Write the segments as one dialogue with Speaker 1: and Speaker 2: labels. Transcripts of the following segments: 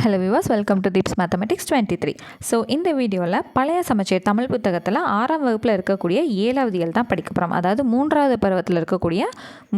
Speaker 1: Hello viewers, welcome to Deep's mathematics 23. So இந்த வீடியோவில் பழைய சமச்சீர் தமிழ் புத்தகத்தில் 6ஆம் வகுப்பில் இருக்கக்கூடிய 7வது இயல் தான் படிக்க போகிறோம். அதாவது 3வது பருவத்தில் இருக்கக்கூடிய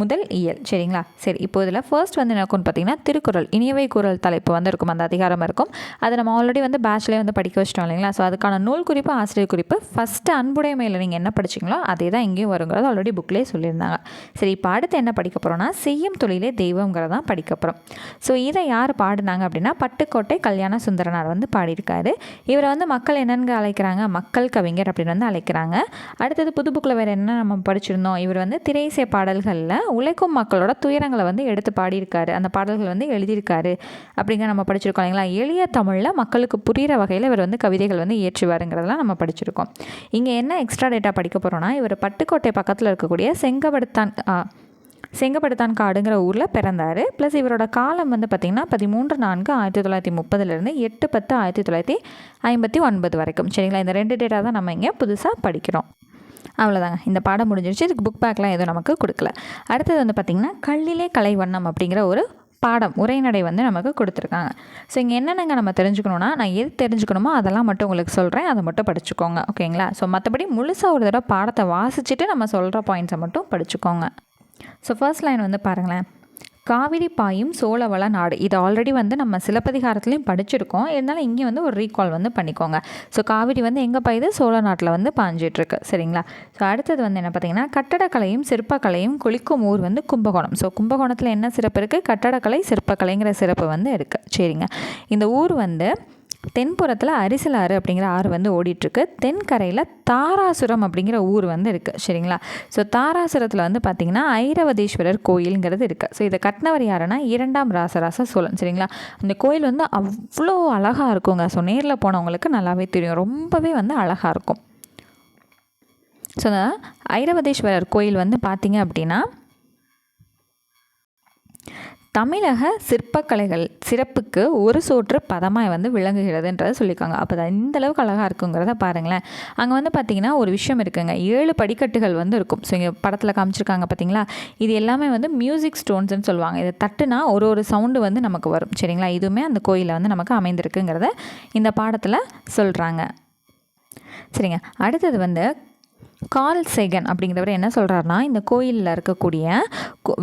Speaker 1: முதல் இயல். சரிங்களா? சரி, இப்போ இதில் ஃபர்ஸ்ட் வந்து என்ன இருக்கும்னு பார்த்தீங்கன்னா திருக்குறள், இனியவை குறள் தலைப்பு வந்து இருக்கும், அந்த அதிகாரம் இருக்கும். அதை நம்ம ஆல்ரெடி வந்து பேட்ச்லேயே வந்து படிக்க வச்சிட்டோம் இல்லைங்களா? ஸோ அதுக்கான நூல் குறிப்பு, ஆசிரியர் குறிப்பு, ஃபஸ்ட்டு அன்புடைமையில் நீங்கள் என்ன படிச்சிங்களோ அதே தான் இங்கேயும் வருங்கிறது ஆல்ரெடி புக்லேயே சொல்லியிருந்தாங்க. சரி, இப்போ அடுத்து என்ன படிக்க போகிறோன்னா செய்யும் தொழிலே தெய்வங்கிறதான் படிக்க போகிறோம். ஸோ இதை யார் பாடினாங்க அப்படின்னா பட்டுக்கோட்டை கல்யாண சுந்தரனார் வந்து பாடியிருக்காரு. இவரை வந்து மக்கள் என்னென்னு அழைக்கிறாங்க, மக்கள் கவிஞர் அப்படின்னு வந்து அழைக்கிறாங்க. அடுத்தது புது புக்கில் வேறு என்ன நம்ம படிச்சிருந்தோம், இவர் வந்து திரையிசை பாடல்களில் உழைக்கும் மக்களோட துயரங்களை வந்து எடுத்து பாடியிருக்காரு, அந்த பாடல்கள் வந்து எழுதியிருக்காரு அப்படிங்கிற நம்ம படிச்சிருக்கோம் இல்லைங்களா? எளிய தமிழில் மக்களுக்கு புரிகிற வகையில் இவர் வந்து கவிதைகள் வந்து ஏற்றுவாருங்கிறதெல்லாம் நம்ம படிச்சிருக்கோம். இங்கே என்ன எக்ஸ்ட்ரா டேட்டா படிக்க போகிறோன்னா, இவர் பட்டுக்கோட்டை பக்கத்தில் இருக்கக்கூடிய செங்கப்படுத்தான் காடுங்கிற ஊரில் பிறந்தார். ப்ளஸ் இவரோட காலம் வந்து பார்த்திங்கன்னா 13/4/1930 8/10/1959 வரைக்கும். சரிங்களா? இந்த 2 டேட்டா தான் நம்ம இங்கே புதுசாக படிக்கிறோம். அவ்வளோதாங்க, இந்த பாடம் முடிஞ்சிருச்சு. இதுக்கு புக் பேக்லாம் எதுவும் நமக்கு கொடுக்கல. அடுத்தது வந்து பார்த்திங்கன்னா கல்லிலே கலைவண்ணம் அப்படிங்கிற ஒரு பாடம், உரைநடை வந்து நமக்கு கொடுத்துருக்காங்க. ஸோ இங்கே என்னென்னங்க நம்ம தெரிஞ்சுக்கணுன்னா, நான் எது தெரிஞ்சுக்கணுமோ அதெல்லாம் மட்டும் உங்களுக்கு சொல்கிறேன், அதை மட்டும் படிச்சுக்கோங்க. ஓகேங்களா? ஸோ மற்றபடி முழுசாக ஒரு தடவை பாடத்தை வாசிச்சுட்டு நம்ம சொல்கிற பாயிண்ட்ஸை மட்டும் படிச்சுக்கோங்க. ஸோ ஃபர்ஸ்ட் லைன் வந்து பாருங்களேன், காவிரி பாயும் சோழவள நாடு. இது ஆல்ரெடி வந்து நம்ம சிலப்பதிகாரத்துலேயும் படிச்சிருக்கோம், இருந்தாலும் இங்கே வந்து ஒரு ரீகால் வந்து பண்ணிக்கோங்க. ஸோ காவிரி வந்து எங்கே பாயுது, சோழ நாட்டில் வந்து பாஞ்சிட்ருக்கு. சரிங்களா? ஸோ அடுத்தது வந்து என்ன பார்த்தீங்கன்னா கட்டடக்கலையும் சிற்பக்கலையும் குளிக்கும் ஊர் வந்து கும்பகோணம். ஸோ கும்பகோணத்தில் என்ன சிறப்பு இருக்குது, கட்டடக்கலை சிற்பக்கலைங்கிற சிறப்பு வந்து இருக்குது. சரிங்க. இந்த ஊர் வந்து தென்புறத்தில் அரிசலாறு அப்படிங்கிற ஆறு வந்து ஓடிட்டுருக்கு. தென்கரையில் தாராசுரம் அப்படிங்கிற ஊர் வந்து இருக்குது. சரிங்களா? ஸோ தாராசுரத்தில் வந்து பார்த்திங்கன்னா ஐரவதீஸ்வரர் கோயிலுங்கிறது இருக்குது. ஸோ இதை கட்டினவர் யாருன்னா 2ஆம் ராசராச சோழன். சரிங்களா? அந்த கோயில் வந்து அவ்வளோ அழகாக இருக்குங்க. ஸோ நேரில் போனவங்களுக்கு நல்லாவே தெரியும், ரொம்பவே வந்து அழகாக இருக்கும். ஸோ அந்த ஐரவதீஸ்வரர் கோயில் வந்து பார்த்திங்க அப்படின்னா தமிழக சிற்பக்கலைகள் சிறப்புக்கு ஒரு சோற்று பதமாய் வந்து விளங்குகிறதுன்றதை சொல்லியிருக்காங்க. அப்போ தான் இந்த அளவுக்கு அழகாக இருக்குங்கிறத பாருங்களேன். அங்கே வந்து பார்த்திங்கன்னா ஒரு விஷயம் இருக்குங்க, 7 படிக்கட்டுகள் வந்து இருக்கும். ஸோ இங்கே படத்தில் காமிச்சிருக்காங்க பார்த்திங்களா? இது எல்லாமே வந்து மியூசிக் ஸ்டோன்ஸ்ன்னு சொல்லுவாங்க. இதை தட்டுனா ஒரு சவுண்டு வந்து நமக்கு வரும். சரிங்களா? இதுவுமே அந்த கோயிலில் வந்து நமக்கு அமைந்திருக்குங்கிறத இந்த பாடத்தில் சொல்கிறாங்க. சரிங்க. அடுத்தது வந்து கார்ல் சேகன் அப்படிங்கிறவர் என்ன சொல்கிறாருன்னா, இந்த கோயிலில் இருக்கக்கூடிய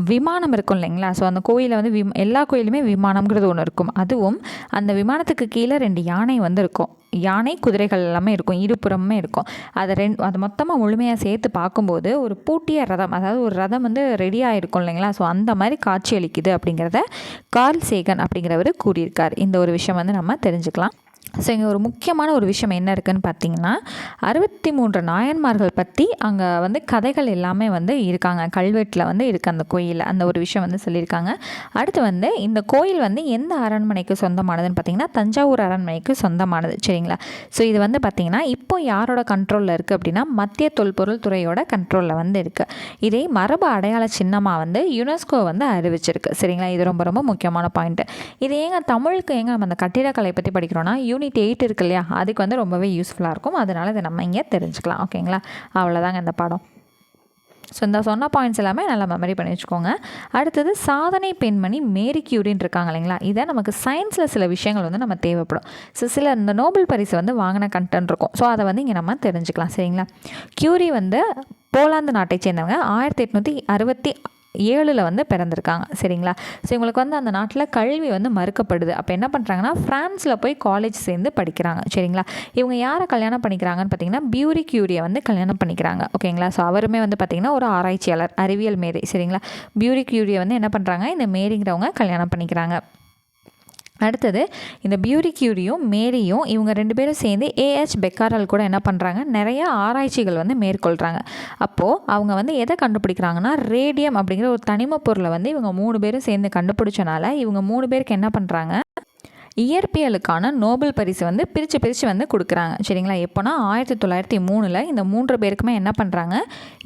Speaker 1: விமானம் இருக்கும் இல்லைங்களா? ஸோ அந்த கோயிலில் வந்து எல்லா கோயிலுமே விமானம்ங்கிறது ஒன்று இருக்கும். அதுவும் அந்த விமானத்துக்கு கீழே 2 யானை வந்து இருக்கும். யானை குதிரைகள் எல்லாமே இருக்கும், இருபுறமே இருக்கும். அது மொத்தமாக முழுமையாக சேர்த்து பார்க்கும்போது ஒரு பூட்டிய ரதம், அதாவது ஒரு ரதம் வந்து ரெடியாக இருக்கும் இல்லைங்களா? ஸோ அந்த மாதிரி காட்சி அளிக்குது அப்படிங்கிறத கார்ல் சேகன் அப்படிங்கிறவர் கூறியிருக்கார். இந்த ஒரு விஷயம் வந்து நம்ம தெரிஞ்சுக்கலாம். ஸோ இங்கே ஒரு முக்கியமான ஒரு விஷயம் என்ன இருக்குதுன்னு பார்த்தீங்கன்னா 63 நாயன்மார்கள் பற்றி அங்கே வந்து கதைகள் எல்லாமே வந்து இருக்காங்க, கல்வெட்டில் வந்து இருக்குது அந்த கோயிலில். அந்த ஒரு விஷயம் வந்து சொல்லியிருக்காங்க. அடுத்து வந்து இந்த கோயில் வந்து எந்த அரண்மனைக்கு சொந்தமானதுன்னு பார்த்தீங்கன்னா தஞ்சாவூர் அரண்மனைக்கு சொந்தமானது. சரிங்களா? ஸோ இது வந்து பார்த்திங்கன்னா இப்போ யாரோட கண்ட்ரோலில் இருக்குது அப்படின்னா மத்திய தொல்பொருள் துறையோட கண்ட்ரோலில் வந்து இருக்குது. இதை மரபு அடையாள சின்னமாக வந்து யுனெஸ்கோ வந்து அறிவிச்சிருக்கு. சரிங்களா? இது ரொம்ப ரொம்ப முக்கியமான பாயிண்ட்டு. இது ஏங்க தமிழுக்கு நம்ம அந்த கட்டிடக்கலை பற்றி படிக்கிறோன்னா யூனிட் 8 இருக்கு இல்லையா, அதுக்கு வந்து ரொம்பவே யூஸ்ஃபுல்லாக இருக்கும். அதனால் இதை நம்ம இங்கே தெரிஞ்சுக்கலாம். ஓகேங்களா? அவ்வளோதாங்க இந்த பாடம். ஸோ இந்த சொன்ன பாயிண்ட்ஸ் எல்லாமே நல்லா மெமரி பண்ணி வச்சுக்கோங்க. அடுத்தது சாதனை பெண்மணி மேரி கியூரின்னு இருக்காங்க இல்லைங்களா? இதை நமக்கு சயின்ஸில் சில விஷயங்கள் வந்து நம்ம தேவைப்படும். ஸோ சில இந்த நோபல் பரிசு வந்து வாங்கின கண்டென்ட் இருக்கும். ஸோ அதை வந்து இங்கே நம்ம தெரிஞ்சுக்கலாம். சரிங்களா? கியூரி வந்து போலாந்து நாட்டை சேர்ந்தவங்க. 1867 வந்து பிறந்திருக்காங்க. சரிங்களா? ஸோ இவங்களுக்கு வந்து அந்த நாட்டில் கல்வி வந்து மறுக்கப்படுது. அப்போ என்ன பண்ணுறாங்கன்னா ஃப்ரான்ஸில் போய் காலேஜ் சேர்ந்து படிக்கிறாங்க. சரிங்களா? இவங்க யாரை கல்யாணம் பண்ணிக்கிறாங்கன்னு பார்த்தீங்கன்னா பியூரி கியூரியை வந்து கல்யாணம் பண்ணிக்கிறாங்க. ஓகேங்களா? ஸோ அவருமே வந்து பார்த்திங்கன்னா ஒரு ஆராய்ச்சியாளர், அறிவியல் மேதை. சரிங்களா? பியூரி கியூரியை வந்து என்ன பண்ணுறாங்க, இந்த மேரிங்கிறவங்க கல்யாணம் பண்ணிக்கிறாங்க. அடுத்தது இந்த பியூரி கியூரியும் மேரியும் இவங்க 2 பேரும் சேர்ந்து ஏஹெச் பெக்காரல் கூட என்ன பண்ணுறாங்க, நிறைய ஆராய்ச்சிகள் வந்து மேற்கொள்கிறாங்க. அப்போது அவங்க வந்து எதை கண்டுபிடிக்கிறாங்கன்னா ரேடியம் அப்படிங்கிற ஒரு தனிம பொருளை வந்து இவங்க 3 பேரும் சேர்ந்து கண்டுபிடிச்சனால இவங்க 3 பேருக்கு என்ன பண்ணுறாங்க, இயற்பியலுக்கான நோபல் பரிசு வந்து பிரித்து வந்து கொடுக்குறாங்க. சரிங்களா? எப்போனா 1903 இந்த 3 பேருக்குமே என்ன பண்ணுறாங்க,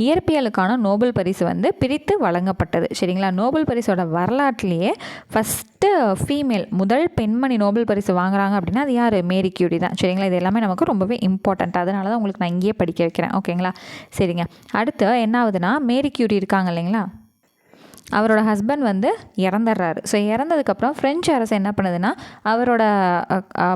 Speaker 1: இயற்பியலுக்கான நோபல் பரிசு வந்து பிரித்து வழங்கப்பட்டது. சரிங்களா? நோபல் பரிசோட வரலாற்றிலேயே ஃபஸ்ட்டு ஃபீமேல், முதல் பெண்மணி நோபல் பரிசு வாங்குறாங்க அப்படின்னா அது யார், மேரி கியூரி தான். சரிங்களா? இது எல்லாமே நமக்கு ரொம்பவே இம்பார்ட்டண்ட். அதனால தான் உங்களுக்கு நான் இங்கேயே படிக்க வைக்கிறேன். ஓகேங்களா? சரிங்க. அடுத்து என்ன ஆகுதுன்னா மேரி கியூரி இருக்காங்க இல்லைங்களா, அவரோட ஹஸ்பண்ட் வந்து இறந்துடுறாரு. ஸோ இறந்ததுக்கப்புறம் ஃப்ரெஞ்சு அரசு என்ன பண்ணுதுன்னா அவரோட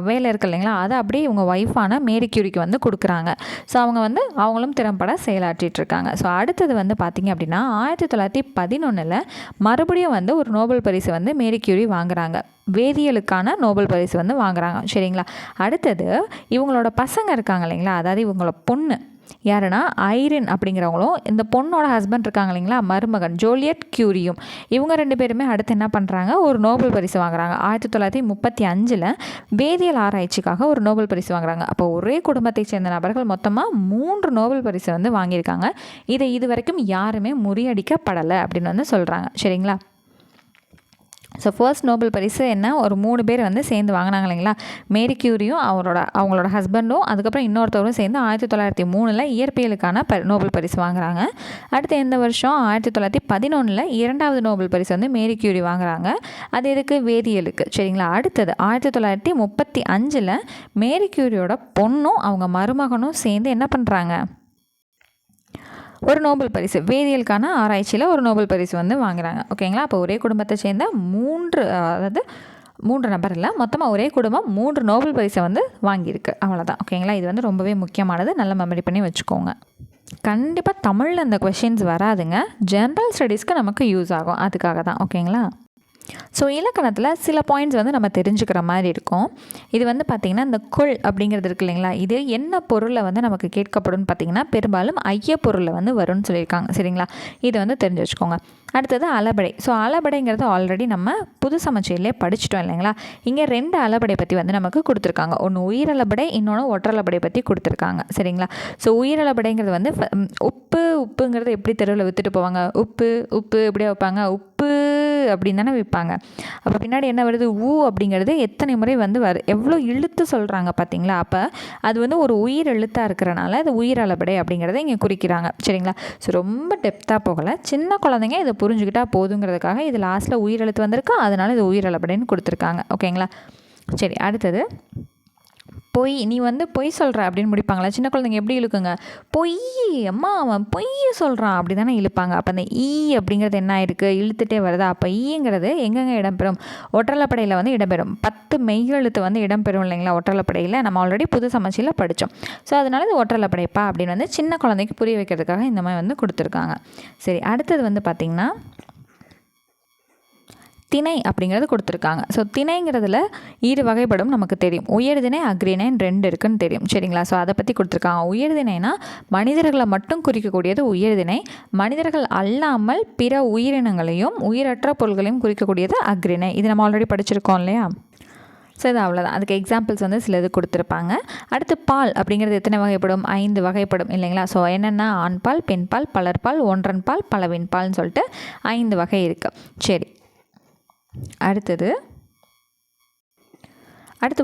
Speaker 1: வேலை இருக்கு இல்லைங்களா, அதை அப்படியே இவங்க ஒய்ஃபான மேரி கியூரிக்கு வந்து கொடுக்குறாங்க. ஸோ அவங்க வந்து அவங்களும் திறம்பட செயலாற்றிட்டு இருக்காங்க. ஸோ அடுத்தது வந்து பார்த்திங்க அப்படின்னா 1911 மறுபடியும் வந்து ஒரு நோபல் பரிசு வந்து மேரி கியூரி வாங்குறாங்க. வேதியியலுக்கான நோபல் பரிசு வந்து வாங்குறாங்க. சரிங்களா. அடுத்தது இவங்களோட பசங்க இருக்காங்க இல்லைங்களா, அதாவது இவங்களோட பொண்ணு யாருன்னா ஐரின் அப்படிங்கிறவங்களும் இந்த பொண்ணோட ஹஸ்பண்ட் இருக்காங்க இல்லைங்களா, மருமகன் ஜோலியட் கியூரியும், இவங்க 2 பேருமே அடுத்து என்ன பண்ணுறாங்க, ஒரு நோபல் பரிசு வாங்குறாங்க. 1935 வேதியியல் ஆராய்ச்சிக்காக ஒரு நோபல் பரிசு வாங்குறாங்க. அப்போ ஒரே குடும்பத்தை சேர்ந்த நபர்கள் மொத்தமாக 3 நோபல் பரிசு வந்து வாங்கியிருக்காங்க. இதை இது வரைக்கும் யாருமே முறியடிக்கப்படலை அப்படின்னு வந்து சொல்கிறாங்க. சரிங்களா. ஸோ ஃபர்ஸ்ட் நோபல் பரிசு என்ன, ஒரு 3 பேர் வந்து சேர்ந்து வாங்கினாங்க இல்லைங்களா, மேரி கியூரியும் அவங்களோட ஹஸ்பண்டும் அதுக்கப்புறம் இன்னொருத்தவரும் சேர்ந்து 1903 இயற்பியலுக்கான நோபல் பரிசு வாங்குறாங்க. அடுத்து எந்த வருஷம் 1911 2வது நோபல் பரிசு வந்து மேரி கியூரி வாங்குறாங்க. அது எதுக்கு, வேதியியலுக்கு. சரிங்களா. அடுத்தது 1935 மேரி கியூரியோட பொண்ணும் அவங்க மருமகனும் சேர்ந்து என்ன பண்ணுறாங்க, ஒரு நோபல் பரிசு வேதியியலுக்கான ஆராய்ச்சியில் ஒரு நோபல் பரிசு வந்து வாங்குறாங்க. ஓகேங்களா. அப்போ ஒரே குடும்பத்தை சேர்ந்த 3 நபர் இல்லை, மொத்தமாக ஒரே குடும்பம் 3 நோபல் பரிசை வந்து வாங்கியிருக்கு. அவ்வளோதான். ஓகேங்களா. இது வந்து ரொம்பவே முக்கியமானது, நல்லா மெமரி பண்ணி வச்சுக்கோங்க. கண்டிப்பாக தமிழில் அந்த கொஷின்ஸ் வராதுங்க, ஜென்ரல் ஸ்டடீஸ்க்கு நமக்கு யூஸ் ஆகும், அதுக்காக தான். ஓகேங்களா. ஸோ இலக்கணத்தில் சில பாயிண்ட்ஸ் வந்து நம்ம தெரிஞ்சுக்கிற மாதிரி இருக்கும். இது வந்து பார்த்திங்கன்னா இந்த கொள் அப்படிங்கிறது இருக்குது இல்லைங்களா, இது என்ன பொருளை வந்து நமக்கு கேட்கப்படும்னு பார்த்திங்கன்னா பெரும்பாலும் ஐய பொருளை வந்து வரும்னு சொல்லியிருக்காங்க. சரிங்களா. இதை வந்து தெரிஞ்சு வச்சுக்கோங்க. அடுத்தது அளபடை. ஸோ அளபடைங்கிறது ஆல்ரெடி நம்ம புது சமச்சீரிலே படிச்சிட்டோம் இல்லைங்களா. இங்கே 2 அளபடை பற்றி வந்து நமக்கு கொடுத்துருக்காங்க. ஒன்று உயிரளபடை, இன்னொன்று ஒற்றளபடை பற்றி கொடுத்துருக்காங்க. சரிங்களா. ஸோ உயிரளபடைங்கிறது வந்து உப்புங்கிறது எப்படி தெருவில் விற்றுட்டு போவாங்க, உப்பு எப்படியா வைப்பாங்க, உப்பு அப்படின்னு தானே விற்பாங்க. அப்போ பின்னாடி என்ன வருது, ஊ அப்படிங்கிறது எத்தனை முறை வந்து எவ்வளோ இழுத்து சொல்கிறாங்க பார்த்தீங்களா. அப்போ அது வந்து ஒரு உயிர் எழுத்தாக இருக்கிறனால அது உயிரளபடை அப்படிங்கிறத இங்கே குறிக்கிறாங்க. சரிங்களா. ஸோ ரொம்ப டெப்த்தாக போகலை, சின்ன குழந்தைங்க இதை புரிஞ்சுக்கிட்டா போதுங்கிறதுக்காக இது லாஸ்ட்டில் உயிரெழுத்து வந்திருக்கு, அதனால் இது உயிரளபடைன்னு கொடுத்துருக்காங்க. ஓகேங்களா. சரி. அடுத்தது பொய். நீ வந்து பொய் சொல்கிற அப்படின்னு முடிப்பாங்களா, சின்ன குழந்தைங்க எப்படி இழுக்குங்க, பொய், அம்மா அவன் பொய் சொல்கிறான் அப்படி தானே இழுப்பாங்க. அப்போ அந்த ஈ அப்படிங்கிறது என்ன ஆயிருக்கு, இழுத்துட்டே வருதா. அப்போ ஈங்கிறது எங்கெங்கே இடம்பெறும், ஒற்றளப்படையில் வந்து இடம்பெறும். 10 மெய்யெழுத்து வந்து இடம்பெறும் இல்லைங்களா ஒற்றளப்படையில், நம்ம ஆல்ரெடி புது சமச்சீரில் படித்தோம். ஸோ அதனால் இது ஒற்றளப்படைப்பா அப்படின்னு வந்து சின்ன குழந்தைக்கு புரிய வைக்கிறதுக்காக இந்த மாதிரி வந்து கொடுத்துருக்காங்க. சரி. அடுத்தது வந்து பார்த்திங்கன்னா திணை அப்படிங்கிறது கொடுத்துருக்காங்க. ஸோ திணைங்கிறதுல 2 வகைப்படும் நமக்கு தெரியும், உயர்திணை அக்ரிணைன்னு 2 இருக்குன்னு தெரியும். சரிங்களா. ஸோ அதை பற்றி கொடுத்துருக்காங்க. உயர்திணைனா மனிதர்களை மட்டும் குறிக்கக்கூடியது உயர்திணை, மனிதர்கள் அல்லாமல் பிற உயிரினங்களையும் உயிரற்ற பொருள்களையும் குறிக்கக்கூடியது அக்ரிணை. இது நம்ம ஆல்ரெடி படிச்சிருக்கோம் இல்லையா. ஸோ இது அவ்வளோதான். அதுக்கு எக்ஸாம்பிள்ஸ் வந்து சில இது கொடுத்துருப்பாங்க. அடுத்து பால் அப்படிங்கிறது எத்தனை வகைப்படும், 5 வகைப்படும் இல்லைங்களா. ஸோ என்னென்னா ஆண்பால், பெண்பால், பலர்பால், ஒன்றன் பால், பலவின் பால்னு சொல்லிட்டு 5 வகை இருக்குது. சரி. அடுத்து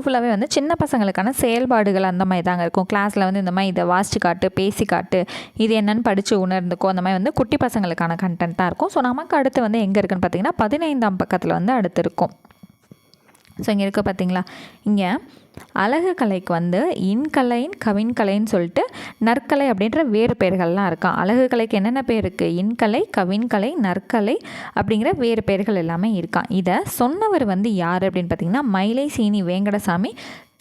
Speaker 1: ஃபுல்லாகவே வந்து சின்ன பசங்களுக்கான செயல்பாடுகள் அந்த மாதிரி தாங்க இருக்கும். கிளாஸில் வந்து இந்த மாதிரி இதை வாசிச்சு காட்டு, பேசி காட்டு, இது என்னென்னு படித்து உணர்ந்துக்கோ, அந்த மாதிரி வந்து குட்டி பசங்களுக்கான கண்டென்ட் தான் இருக்கும். ஸோ நமக்கு அடுத்து வந்து எங்கே இருக்குன்னு பார்த்தீங்கன்னா 15ஆம் பக்கத்தில் வந்து அடுத்து இருக்கும். ஸோ இங்கே இருக்க பார்த்தீங்களா, இங்கே அழகு கலைக்கு வந்து இன்கலைன் கவின்கலைன்னு சொல்லிட்டு நற்கலை அப்படின்ற வேறு பெயர்கள்லாம் இருக்கான். அழகு கலைக்கு என்னென்ன பேர் இருக்குது, இன்கலை, கவின்கலை, நற்கலை அப்படிங்கிற வேறு பெயர்கள் எல்லாமே இருக்கான். இதை சொன்னவர் வந்து யார் அப்படின்னு பார்த்தீங்கன்னா மயிலை சீனி வேங்கடசாமி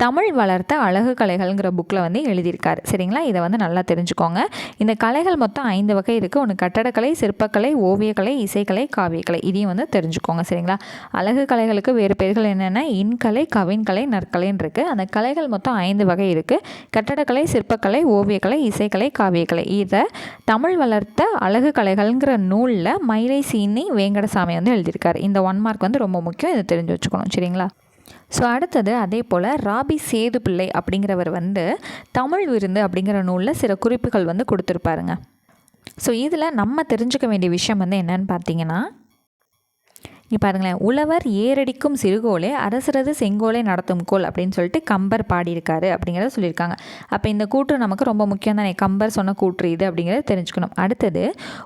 Speaker 1: தமிழ் வளர்த்த அழகு கலைகள்ங்கிற புக்கில் வந்து எழுதியிருக்காரு. சரிங்களா. இதை வந்து நல்லா தெரிஞ்சுக்கோங்க. இந்த கலைகள் மொத்தம் 5 வகை இருக்குது. ஒன்று கட்டடக்கலை, சிற்பக்கலை, ஓவியக்கலை, இசைக்கலை, காவியக்கலை. இதையும் வந்து தெரிஞ்சுக்கோங்க. சரிங்களா. அழகு கலைகளுக்கு வேறு பெயர்கள் என்னென்ன, இன்கலை, கவின்கலை, நற்கலைன்னு இருக்குது. அந்த கலைகள் மொத்தம் 5 வகை இருக்குது. கட்டடக்கலை, சிற்பக்கலை, ஓவியக்கலை, இசைக்கலை, காவியக்கலை. இதை தமிழ் வளர்த்த அழகு கலைகள்ங்கிற நூலில் மயிலை சீனி வேங்கடசாமி வந்து எழுதியிருக்காரு. இந்த 1 மார்க் வந்து ரொம்ப முக்கியம், இதை தெரிஞ்சு வச்சுக்கணும். சரிங்களா. ஸோ அடுத்தது அதே போல் ராபி சேது பிள்ளை அப்படிங்கிறவர் வந்து தமிழ் விருந்து அப்படிங்கிற நூலில் சில குறிப்புகள் வந்து கொடுத்துருப்பாருங்க. ஸோ இதில் நம்ம தெரிஞ்சுக்க வேண்டிய விஷயம் வந்து என்னன்னு பார்த்தீங்கன்னா, இங்கே பாருங்களேன், உழவர் ஏரடிக்கும் சிறுகோலே அரசரது செங்கோலை நடத்தும் கோல் அப்படின்னு சொல்லிட்டு கம்பர் பாடியிருக்காரு அப்படிங்கிறத சொல்லியிருக்காங்க. அப்போ இந்த கூற்று நமக்கு ரொம்ப முக்கியம் தானே, கம்பர் சொன்ன கூற்று இது அப்படிங்கிறத தெரிஞ்சுக்கணும். அடுத்தது,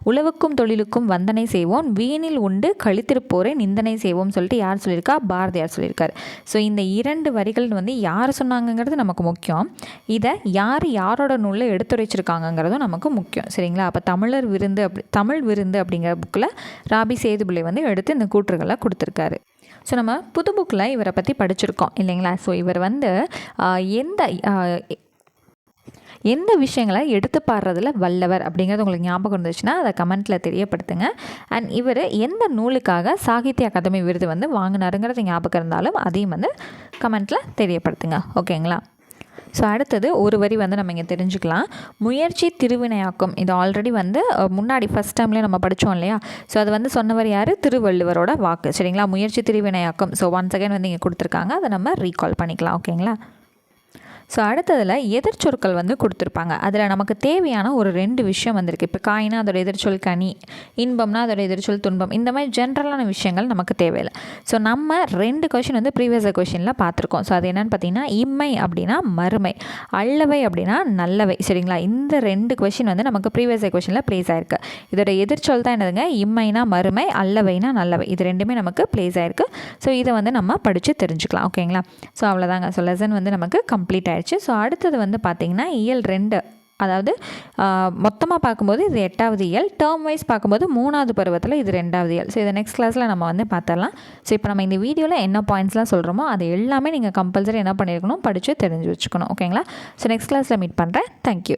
Speaker 1: உழவுக்கும் தொழிலுக்கும் வந்தனை செய்வோம், வீணில் உண்டு கழித்திருப்போரை நிந்தனை செய்வோம் சொல்லிட்டு யார் சொல்லியிருக்கா, பாரதியார் சொல்லியிருக்காரு. ஸோ இந்த 2 வரிகள் வந்து யார் சொன்னாங்கங்கிறது நமக்கு முக்கியம். இதை யாரோட நூலில் எடுத்துரைச்சிருக்காங்கங்கிறதும் நமக்கு முக்கியம். சரிங்களா? அப்போ தமிழ் விருந்து அப்படிங்கிற புக்கில் ராபி சேதுபிள்ளை வந்து எடுத்து இந்த கூற்றுகளை கொடுத்துருக்காரு. ஸோ நம்ம புது புக்கில் இவரை பற்றி படிச்சிருக்கோம் இல்லைங்களா? ஸோ இவர் வந்து எந்த விஷயங்களை எடுத்து பாடுறதுல வல்லவர் அப்படிங்கிறது உங்களுக்கு ஞாபகம் இருந்துச்சுன்னா அதை கமெண்ட்டில் தெரியப்படுத்துங்க. அண்ட் இவர் எந்த நூலுக்காக சாகித்ய அகாதமி விருது வந்து வாங்கினாருங்கிறது ஞாபகம் இருந்தாலும் அதையும் வந்து கமெண்ட்டில் தெரியப்படுத்துங்க. ஓகேங்களா? ஸோ அடுத்தது ஒரு வரி வந்து நம்ம இங்கே தெரிஞ்சுக்கலாம். முயற்சி திருவினையாக்கும். இது ஆல்ரெடி வந்து முன்னாடி ஃபஸ்ட் டைம்லேயே நம்ம படித்தோம் இல்லையா? ஸோ அது வந்து சொன்னவர் யார், திருவள்ளுவரோட வாக்கு. சரிங்களா? முயற்சி திருவினையாக்கும். ஸோ ஒன்ஸ் அகைன் வந்து இங்கே கொடுத்துருக்காங்க, அதை நம்ம ரீகால் பண்ணிக்கலாம். ஓகேங்களா? ஸோ அடுத்ததில் எதிர்ச்சொற்கள் வந்து கொடுத்துருப்பாங்க. அதில் நமக்கு தேவையான ஒரு 2 விஷயம் வந்திருக்கு. இப்போ காய்னா அதோட எதிர்ச்சொல் கனி, இன்பம்னா அதோட எதிர்ச்சொல் துன்பம். இந்த மாதிரி ஜென்ரலான விஷயங்கள் நமக்கு தேவையில்லை. ஸோ நம்ம 2 கொஷின் வந்து ப்ரீவியஸ் கொஷினில் பார்த்துருக்கோம். ஸோ அது என்னென்னு பார்த்தீங்கன்னா, இம்மை அப்படின்னா மறுமை, அல்லவை அப்படின்னா நல்லவை. சரிங்களா? இந்த 2 கொஷின் வந்து நமக்கு ப்ரீவியஸ் கொஷினில் ப்ளேஸ் ஆயிருக்கு. இதோட எதிர்ச்சொல் தான் என்னதுங்க, இம்மைனா மறுமை, அல்லவைனா நல்லவை. இது 2மே நமக்கு ப்ளேஸ் ஆயிருக்கு. ஸோ இதை வந்து நம்ம படித்து தெரிஞ்சுக்கலாம். ஓகேங்களா? ஸோ அவ்வளோதாங்க. ஸோ லெசன் வந்து நமக்கு கம்ப்ளீட் ஆயிடுச்சு. ஸோ அடுத்தது வந்து பார்த்திங்கன்னா இயல் 2, அதாவது மொத்தமாக பார்க்கும்போது இது 8வது இயல், டேர்ம் வைஸ் பார்க்கும்போது 3வது பருவத்தில் இது 2வது இயல். ஸோ இதை நெக்ஸ்ட் கிளாஸில் நம்ம வந்து பார்த்துடலாம். ஸோ இப்போ நம்ம இந்த வீடியோவில் என்ன பாயிண்ட்ஸ்லாம் சொல்கிறோமோ அது எல்லாமே நீங்கள் கம்பல்சரி என்ன பண்ணியிருக்கணும், படித்து தெரிஞ்சு வச்சுக்கணும். ஓகேங்களா? ஸோ நெக்ஸ்ட் கிளாஸில் மீட் பண்ணுறேன். தேங்க்யூ.